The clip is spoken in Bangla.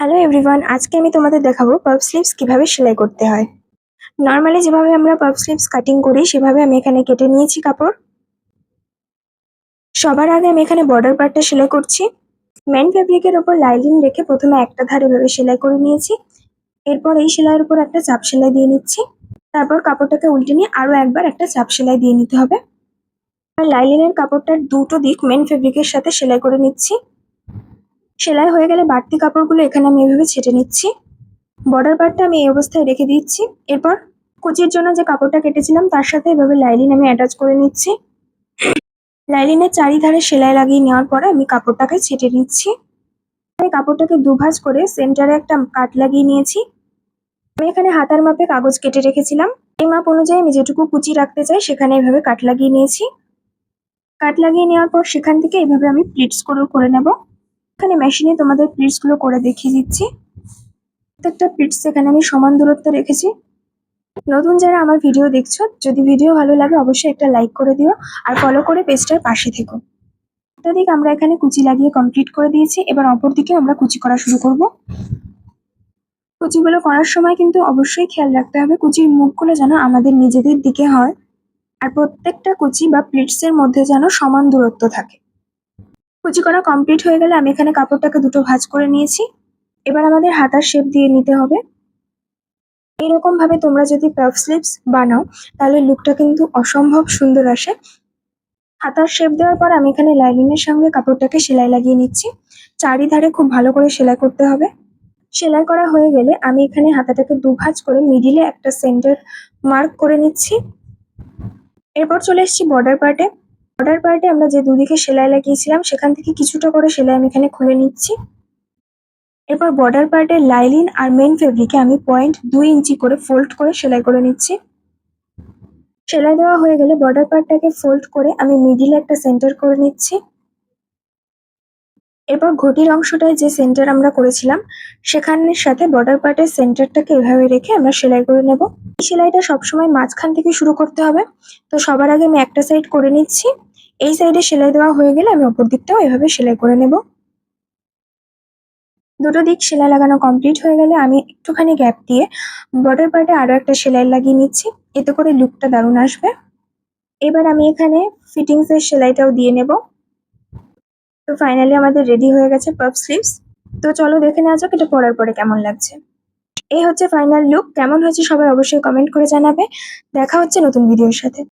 হ্যালো এভরিওয়ান, আজকে আমি তোমাদের দেখাবো পাফ স্লিভস কিভাবে সেলাই করতে হয়। নর্মালি যেভাবে আমরা পাফ স্লিভস কাটিং করি সেভাবে আমি এখানে কেটে নিয়েছি কাপড়। সবার আগে আমি এখানে বর্ডার পার্টটা সেলাই করছি। মেন ফেব্রিকের ওপর লাইনিং রেখে প্রথমে একটা ধার এভাবে সেলাই করে নিয়েছি। এরপর এই সেলাইয়ের উপর একটা চাপ সেলাই দিয়ে নিচ্ছি। তারপর কাপড়টাকে উল্টে নিয়ে আরো একবার একটা চাপ সেলাই দিয়ে নিতে হবে। আর লাইনিংয়ের কাপড়টার দুটো দিক মেন ফেব্রিকের সাথে সেলাই করে নিচ্ছি। সেলাই হয়ে গেলে বাড়তি কাপড়গুলো এখানে আমি এভাবে ছেটে নিচ্ছি। বর্ডার পার্টটা আমি এই অবস্থায় রেখে দিচ্ছি। এরপর কুচির জন্য যে কাপড়টা কেটেছিলাম তার সাথে এভাবে লাইনিং আমি অ্যাটাচ করে নিচ্ছি। লাইনিংয়ের চারিধারে সেলাই লাগিয়ে নেওয়ার পরে আমি কাপড়টাকে ছেটে নিচ্ছি। আমি কাপড়টাকে দুভাঁজ করে সেন্টারে একটা কাট লাগিয়ে নিয়েছি। আমি এখানে হাতার মাপে কাগজ কেটে রেখেছিলাম। এই মাপ অনুযায়ী আমি যেটুকু কুচি রাখতে চাই সেখানে এভাবে কাট লাগিয়ে নিয়েছি। কাট লাগিয়ে নেওয়ার পর সেখান থেকে এইভাবে আমি প্লিটস করে নেব। এখানে মেশিনে তোমাদের প্লিটস গুলো করে দেখিয়ে দিচ্ছি। প্রত্যেকটা প্লিটস এখানে আমি সমান দূরত্বে রেখেছি। নতুন যারা আমার ভিডিও দেখছো, যদি ভিডিও ভালো লাগে অবশ্যই একটা লাইক করে দিও আর ফলো করে পেজটার পাশে থেকো। একটা দিক আমরা এখানে কুচি লাগিয়ে কমপ্লিট করে দিয়েছি। এবার অপর দিকে আমরা কুচি করা শুরু করব। কুচিগুলো করার সময় কিন্তু অবশ্যই খেয়াল রাখতে হবে কুচির মুখগুলো যেন আমাদের নিজেদের দিকে হয় আর প্রত্যেকটা কুচি বা প্লিটস এর মধ্যে যেন সমান দূরত্ব থাকে। কুচি করা কমপ্লিট হয়ে গেলে আমি এখানে কাপড়টাকে দুটো ভাঁজ করে নিয়েছি। এবার আমাদের হাতার শেপ দিয়ে নিতে হবে। এরকম ভাবে তোমরা যদি পাফ স্লিভস বানাও তাহলে লুকটা কিন্তু অসম্ভব সুন্দর আসে। হাতার শেপ দেওয়ার পর আমি এখানে লাইনিং এর সঙ্গে কাপড়টাকে সেলাই লাগিয়ে নিচ্ছি। চারিধারে খুব ভালো করে সেলাই করতে হবে। সেলাই করা হয়ে গেলে আমি এখানে হাতাটাকে দুভাঁজ করে মিডিলে একটা সেন্টার মার্ক করে নিচ্ছি। এরপর চলে এসেছি বর্ডার পার্টে। বর্ডার পার্টে আমরা যে দুদিকে সেলাই লাগিয়েছিলাম সেখান থেকে কিছুটা করে সেলাই আমি এখানে খুলে নিচ্ছি। এরপর বর্ডার পার্টের লাইনিং আর মেন ফেব্রিকে আমি 0.2 ইঞ্চি করে ফোল্ড করে সেলাই করে নিচ্ছি। সেলাই দেওয়া হয়ে গেলে বর্ডার পার্টটাকে ফোল্ড করে আমি মিডিলে একটা সেন্টার করে নিচ্ছি। এরপর ঘটির অংশটায় যে সেন্টার আমরা করেছিলাম সেখানের সাথে বর্ডার পার্টের সেন্টারটাকে এভাবে রেখে আমরা সেলাই করে নেব। এই সেলাইটা সবসময় মাঝখান থেকে শুরু করতে হবে। তো সবার আগে আমি একটা সাইড করে নিচ্ছি। এই সাইডে সেলাই দেওয়া হয়ে গেলে আমি অপর দিকটাও এভাবে সেলাই করে নেব। দুটো দিক সেলাই লাগানো কমপ্লিট হয়ে গেলে আমি একটুখানি গ্যাপ দিয়ে বর্ডার পার্টে আরো একটা সেলাই লাগিয়ে নিচ্ছি। এতে করে লুকটা দারুণ আসবে। এবার আমি এখানে ফিটিংস এর সেলাইটাও দিয়ে নেব। তো ফাইনালি আমাদের রেডি হয়ে গেছে পাফ স্লিভস। তো চলো দেখে নেওয়া যাক এটা পরার পরে কেমন লাগছে। এই হচ্ছে ফাইনাল লুক। কেমন হয়েছে সবাই অবশ্যই কমেন্ট করে জানাবে। দেখা হচ্ছে নতুন ভিডিওর সাথে।